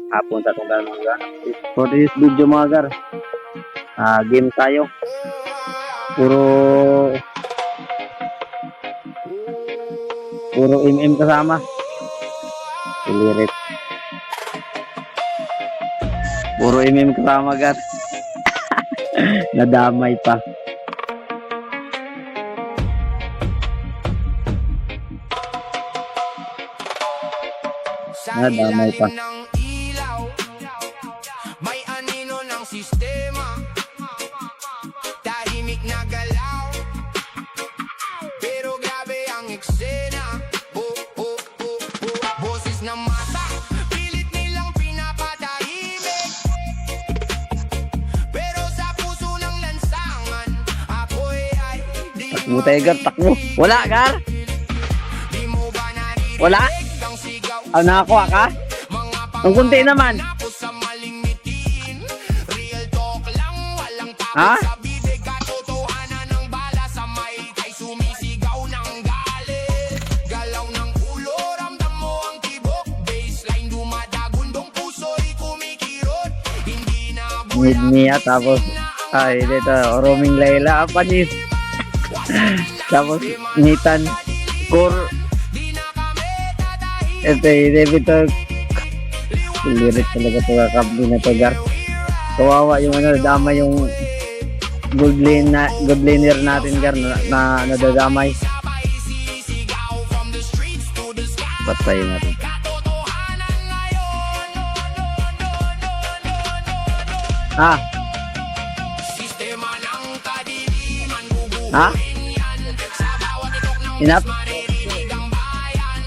hapon sa tunggal mga gar. For this video mga gar, game tayo. Puro MM kasama. Ilirit. Puro MM kasama gar. Nadamay pa. Nadamay pa. May anino ng sistema, tahimik na galaw, pero grabe ang eksena. Boses na mata, pilit nilang pinapatahimik, pero sa puso ng lansangan, ako'y ay di Takbo tayo gar, takbo. Wala gar. Di mo ba naririnig Wala. ang sigaw? Nakakuha ka? Mga Ang kunti naman. pangako sa maling mitin, real talk lang, walang Ha? takot sa bibig, katotohanan ng bala sa may kay sumisigaw ng galit. Galaw ng ulo, ramdam mo ang tibok, baseline dumadagundong, puso'y kumikirot. Hindi na Need niya tapos dito roaming Layla Apanis. Tapos Nitan Core. David to. Lirit talaga to kakabli na to gar. Kawawa yung dama yung good laner natin gar na nadadamay. Patayin natin. sistema ng kadiliman, Ha? sa bawat itok ng Inap? maririnig ang bayan.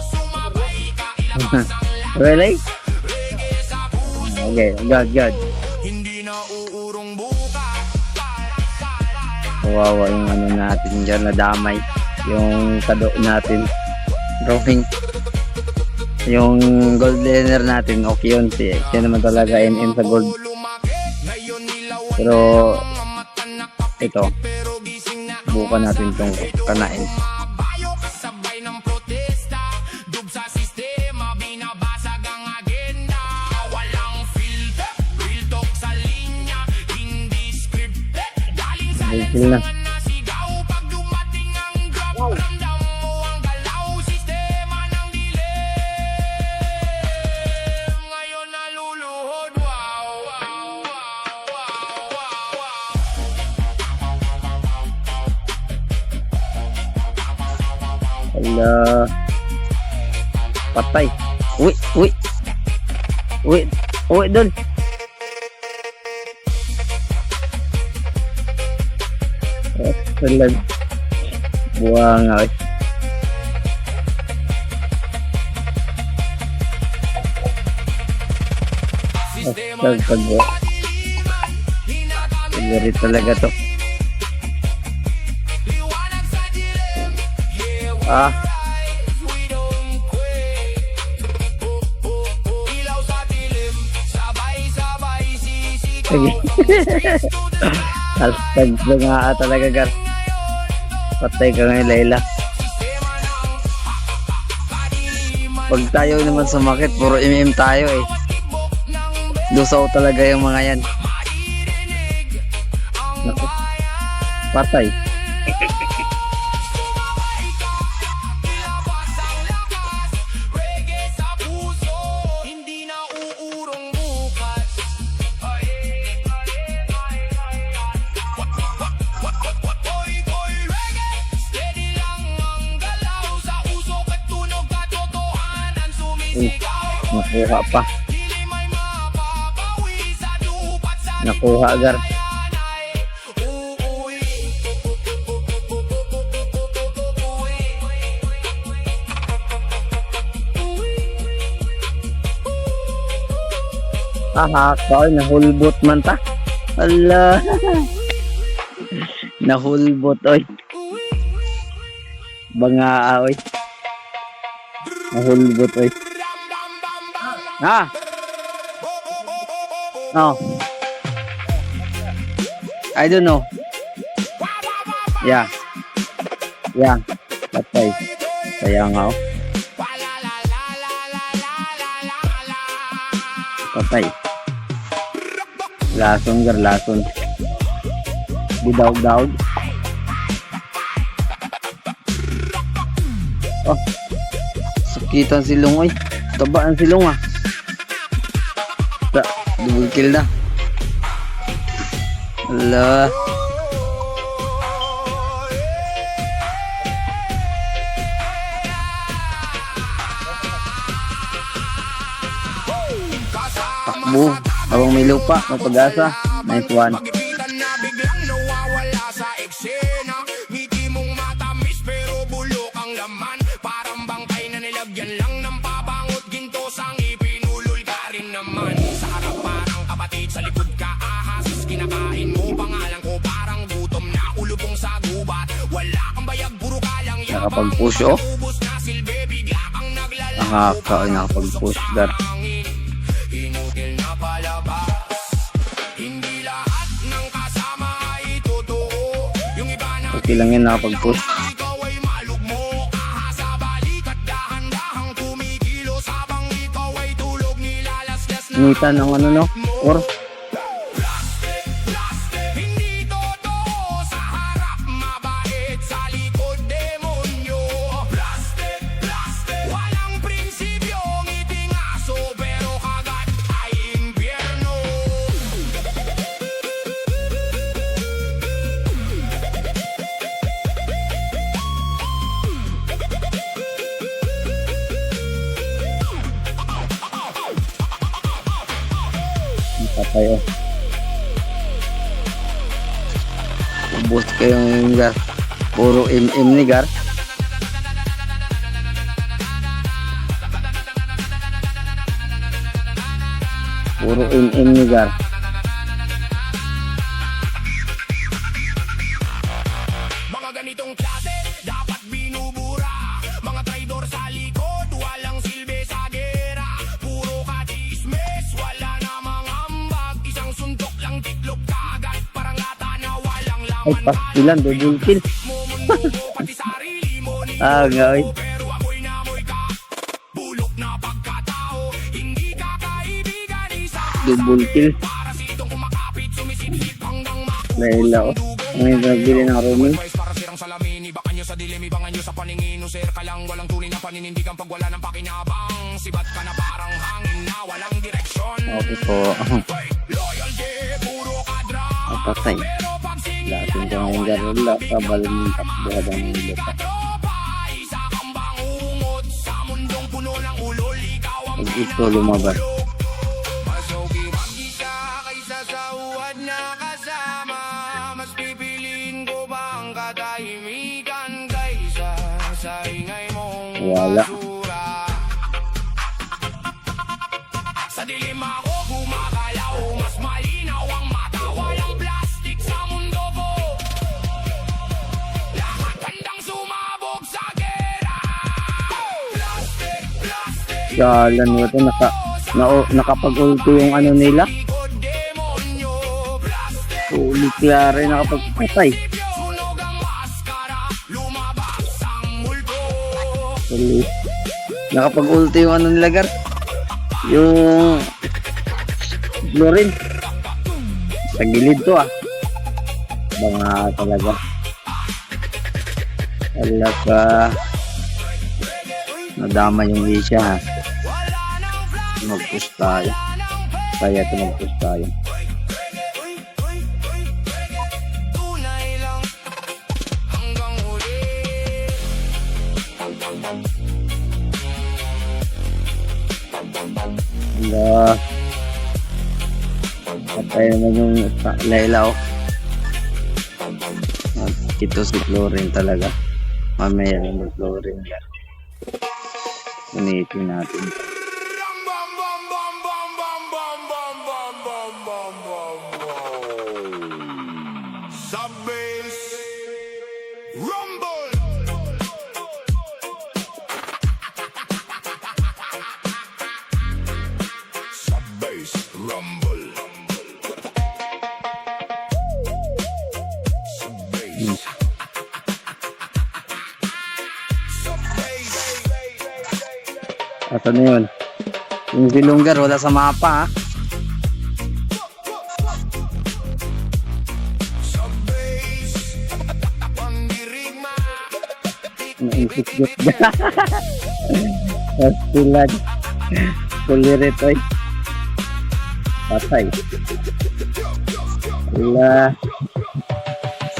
Sumabay ka, ilabas ang Really? reggae sa puso, Okay, good. hindi na uurong bukas. Kawawa yung natin dyan nadamay. Yung kado natin. Roaming. Yung gold laner natin, okay yun. Siya naman talaga MM sa gold. Lumaki, ngayon nilaw Pero mga mata nakapikit, ito, pero gising na bukan natin itong kanain. mabayo kasabay ng protesta. Dub sa sistema, binabasag ang agenda. Walang filter, real talk sa linya, hindi scripted. Galing sa Bigil na. mga nasigaw, pag dumating ang drop, ramdam mo ang galaw, sistema ng dilim. Ngayon naluluhod, wow, wow, wow, wow, wow, wow. Ala. Patay. Uy. Uy, doon. Excellent. Buwang nga. Pagbuwa. Pagburit talaga to. Sige. Hashtag nga talaga gar. Patay ka ngayon Layla. Pag tayo naman sumakit, puro MM tayo eh. Lusaw talaga yung mga yan. Naku. Patay. Hindi na uurong bukas. Koy reggae, steady lang ang galaw, sa usok at tunog katotohanan sumisigaw. Nakuha pa. Dilim ay mapapawi sa dupat sa Nakuha gar. bayanay. Uuwi. Koy nahulbot man ta. Ala. Nahulbot oy. Banga oy. Nahulbot oy. Oh. I don't know. Yeah. Patay. Kaya nga oh. Patay. Lason gar, lason. Didaog-daog. Oh. Sakitan silong ay. Tabaan silong ah. Double kill na. Ala. Takbo. Habang may lupa, may pag-asa. Nice one. Magipitan na biglang nawawala sa eksena. Ngiti mong matamis pero bulok ang laman. Parang bangkay na nilagyan lang ng pabangot. Ginto sang ipinulol ka rin naman. Sa harap parang kapatid, sa likod ka ahas. Kinakain mo pangalan ko parang gutom na ulubong sa gubat. Wala kang bayag, puro ka lang yabang. Nakapag-push oh. Ubus na silbi, bigla kang naglalaki. Nakapag-push dar. Inutil na palabas. Hindi lahat ng kasama ay totoo. Yung iba na Okay lang yan, nakapag-push. ikaw ay malugmo. Aha sa balik at dahan-dahang kumikilos. Habang ikaw ay tulog nilalaslas na Nita ng ano no? Or plastic, plastic. Hindi totoo. Sa harap mabait, sa likod demonyo. Plastic, plastic. Walang prinsipyo, ngiting aso, pero kagat ay impyerno. patay oh. Ubus kayong gar. Puro MM ni gar. Puro MM ni gar. Mga ganitong klase, dapat binubura. Mga traidor sa likod, walang silbi sa gera. Puro katismes, wala namang ambag. Isang suntok lang tiklop kaagad, parang lata na walang Ay, laman. pastilan, double kill. Mumundo mo pati sarili mo, Ah, ngay. pero ako'y namoy ka. Bulok na pagkatao, hindi ka kaibigan, isa Double kill. para sitong kumakapit, sumisipsip hanggang Laila oh. Ngayon nagbili ng roaming. Boys para sirang salamin, ibakan nyo sa dilim, ibangan nyo sa paningin. Usir ka lang, walang tunay na paninindigan pag wala ng pakinabang. Sibat ka na parang hangin na walang direksyon. Okay po. Loyalty, puro kadra. Patay. Pero pag Lasin ko ngayon garula. Kabalin yung takbo habang yung lupa. tropa, isa kang bangungot. Sa mundong puno ng ulol, ikaw ang Pag ito lumabas. Masogi mag-isa kaysa sa uwad na kasama. Mas pipiliin ko ba ang katahimikan kaysa sa ingay mong Wala. basura. Sa dilim ako gumagalaw, mas malinaw ang mata. Walang plastic sa mundo ko. Lahat handang sumabog sa gera. Plastic, plastic. Galan mo ito. Nakapag-ulti yung ano nila. Likod demonyo, plastic. Uli klare nakapagpatay. Sunog ang maskara, lumabas ang multo. Uli. Nakapag-ulti yung ano nila gar. Yung Florin. Sa gilid to ah. Banga talaga. Wala ka. Nadama yung isya ha. Mag-push tayo. Kaya ito mag-push tayo. Tunay lang hanggang huli. Wala. Patay naman yung Layla oh. Ito si Florin talaga. Mamaya mag-Florin yan. Unitin natin. Bam, bam, bam, bam, bam, bam, bam, bam, bam, bam, bam, bam, bam. Sub-bass rumble. Sub-bass rumble. Sub-bass. Ato na yun. Yung silunggar wala sa mapa ha. Naisip gut. Pastilan. Kulirit oy. Patay. Wala.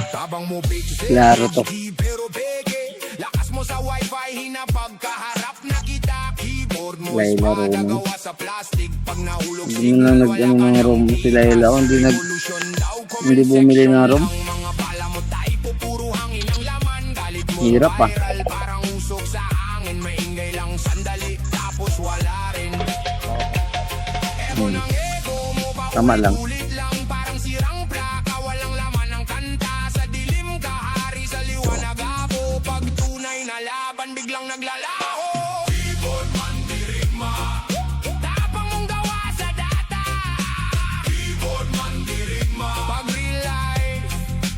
Tabang mo picture Klaro to. pero peke. Lakas mo sa wifi hinapagkaharap na kita. Keyboard mo Layla espada Roman. gawa sa plastic. Pag nahulog Hindi mo lang nag-ano ng room si Layla. O, hindi bumili ng room. mga bala mo tayo pupuro hangin ang laman. Galit mo Hirap pa. viral, parang usok sa hangin. Maingay lang sandali tapos wala rin. Ego ng ego mo pa Tama lang. ulit lang parang sirang plaka. Walang laman ng kanta sa dilim ka. Hari sa liwanag ako. Pag tunay na laban biglang naglalaho. Keyboard man dirigma. Tapang mong gawa sa data. Keyboard man dirigma. Pag real life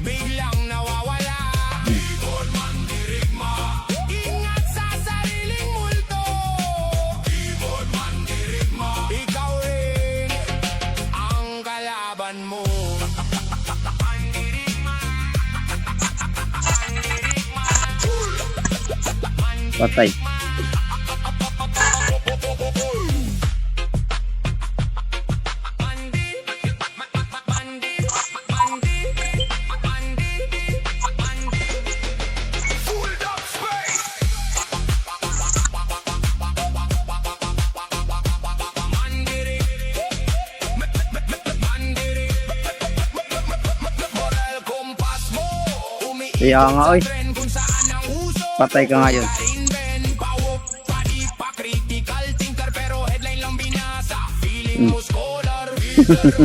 biglang nawawala. Keyboard man dirigma. Ingat sa sariling multo. Keyboard man dirigma. Ikaw rin ang kalaban mo. Patay. Full up space. Moral compass mo. Kaya nga oy. Umiiwan kung saan ang uso. Patay ka ngayon. Invent, pawok, pati pa critical thinker pero headline lang binasa. Feeling mo scholar,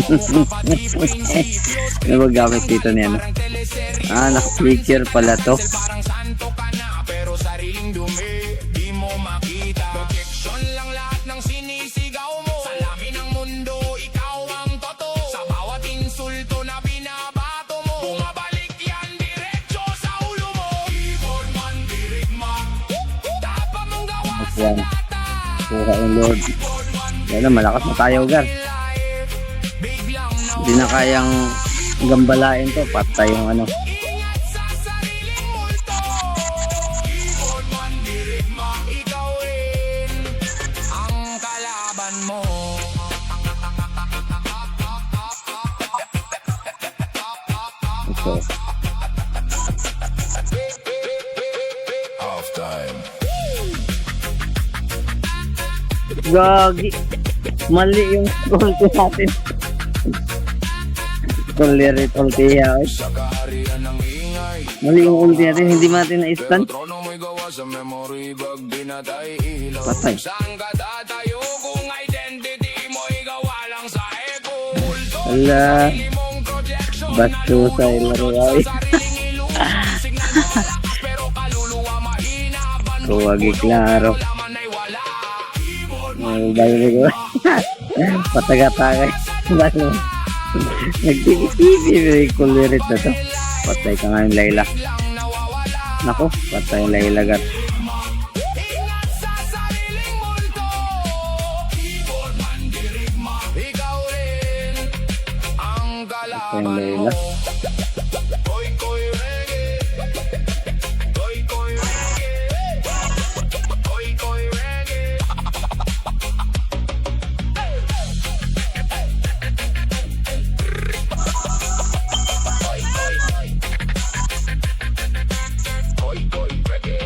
mukha pati prinsipyos. Ano ba gamit dito niya? No? Parang teleserye. Naka-flicker pala to. Kasi parang santo ka na pero sariling dumi di mo makita. Protection lang lahat ng sinisigaw mo. Sa labi ng mundo ikaw ang totoo. Sa bawat insulto na binabato mo, bumabalik yan diretso sa ulo mo. Keyboard man dirigma. Tapa mong gawa sa Yan. data. Kuha ang Lord. Yan na, malakas na tayo, Gar. Life biglang Hindi na kayang gambalain to. Patay yung ano. ingat sa sariling multo. Keyboard man dirigma. Ikaw rin ang kalaban mo. Ito. Half time. Gagi. Mali yung ulti natin. Kulirit ulti ya. Oy. Sa kaharian ng ingay. Mali yung ulti natin. Hindi ba natin na-stun? Trono mo'y gawa sa memory bag binatay ilaw. Patay. Saan ka tatayo kung identity mo'y gawa lang sa ego? Multo Ala. sarili mong projection. Basto sa ilaro ay. Sariling illusion. Signal mo malakas pero kaluluwa mahina. Kuwagi klaro. Laman ay wala. Ay, bago ko. Pataga-tagay. Lalo. Nagtitipi. May kulirit na to. Patay ka nga yung Layla. Lang nawawala. Nako, patay yung Layla, Gar. Ingat sa sariling multo. Keyboard man dirigma. Ikaw rin ang Patay yung kalaban Layla. mo. Koy koy reggae. Koy koy reggae. Koy koy reggae. Koy koy reggae.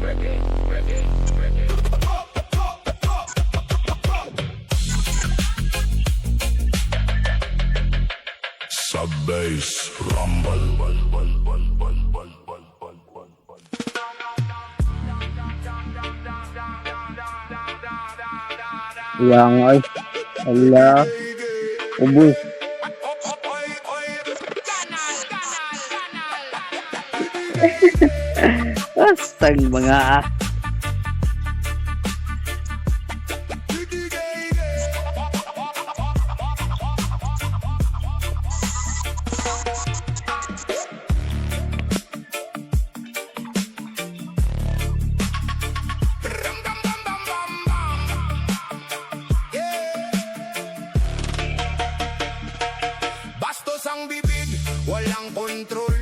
Reggae, reggae, reggae. Sub-bass rumble. Yang ay. Allah. Ubus. Astag mga Bastos ang bibig, walang kontrol.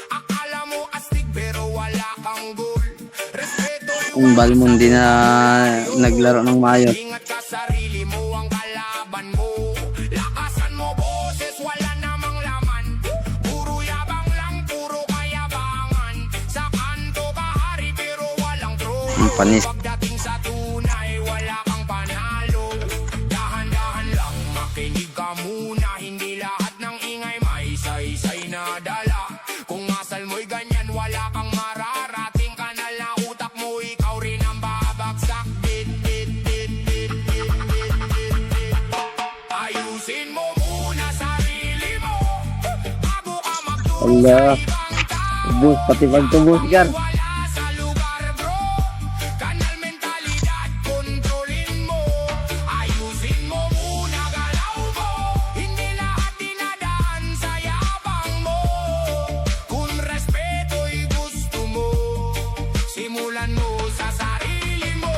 Akala mo astig pero Yung Balmon di na naglaro ng maayos. Ingat ka sarili mo ang kalaban mo. Lakasan mo boses, wala namang laman. Puro yabang lang, puro kayabangan. Sa kanto bahari pero walang trono. Ang panis. Pagdating sa tunay, wala kang panalo. Dahan-dahan lang, makinig ka muna. Hindi lahat ng ingay may saysay na dala. Kung asal mo'y ganyan, wala kang mararating. Kanal na utak mo, ikaw rin ang babagsak. Ayusin mo muna sarili mo bago ka magturo Allah. sa ibang tao. Ubus, pati pagtubos, Gar. Wala sa lugar bro. Kanal mentalidad, kontrolin mo. Ayusin mo muna galaw mo. Hindi lahat dinadaan sa yabang mo. Kung respeto'y gusto mo, simulan mo sa sarili mo.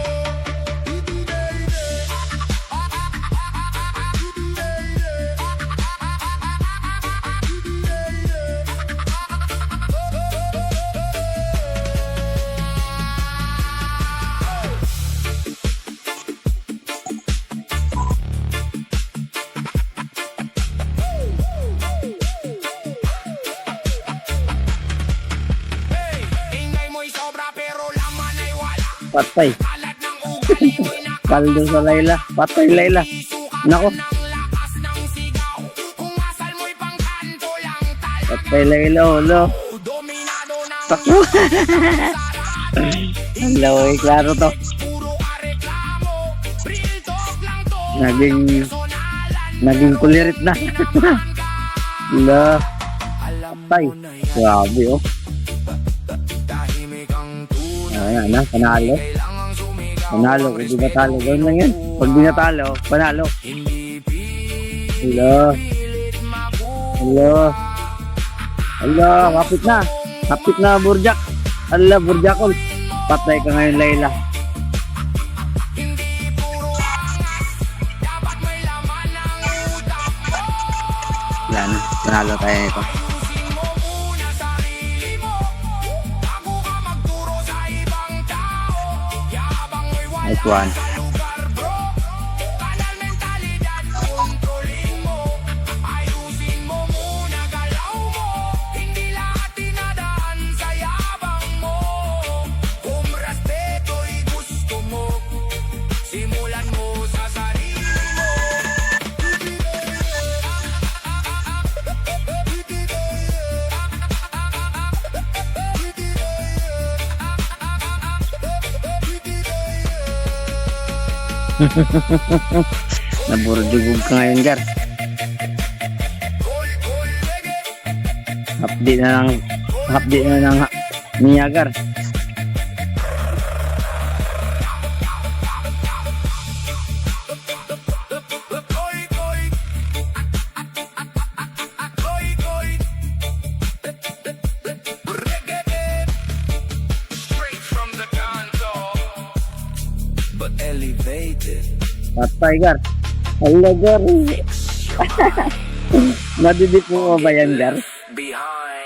Hey, ingay mo'y sobra pero laman ay wala. Patay. Kalat ng ugali mo'y Kaldo sa Layla. Patay, Layla. nakasukat Nako. ng lakas ng sigaw. Kung asal mo'y pangkanto lang tal. Patay, Layla. Ulo. Dominado ng Takbo. sarado. Ang laway. Klaro to. Puro ka reklamo. Real talk lang to. Naging Personalan. kulirit na. Ala. Alam Patay. mo na yan. Grabe, oh. Tahimik ang tunay. Ayan na, panalo. Kailangang sumigaw. Panalo, hindi ba talo? Gawin lang yan. Pag di natalo, panalo. Hindi Hello. pilit mabuhay. Hello. Hello, kapit na. Kapit na, Burjak. Ala, Burjakol. Patay ka ngayon, Layla. Hindi puro angas. Dapat may laman ang utak mo. Yan, panalo tayo nito. Ayusin mo muna sarili mo bago ka magturo sa ibang tao. Yabang mo'y wala Nice one. sa lugar bro. Kanal mentalidad, kontrolin mo. Ayusin mo muna galaw mo. Hindi lahat dinadaan sa yabang mo. Kung respeto'y gusto mo, simulan mo sa sarili mo. Naburjugog ka ngayon, Gar. Update na ng niya, Gar. Straight from the console, but elevated. Patay, Gar. Hello, Gar. Nadidip mo ba yan, Gar? Behind.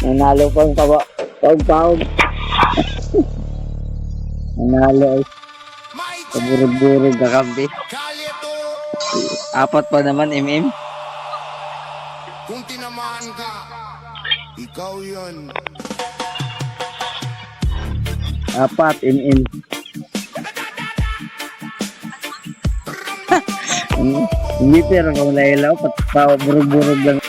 Nanalo pa ang paug-paug. Nanalo ay May kaburog-burog kakampi. kalito. Apat pa naman, MM. Kung tinamaan ka, ikaw yun. Apat, MM. Hindi pero kung Layla, paburog-burog lang.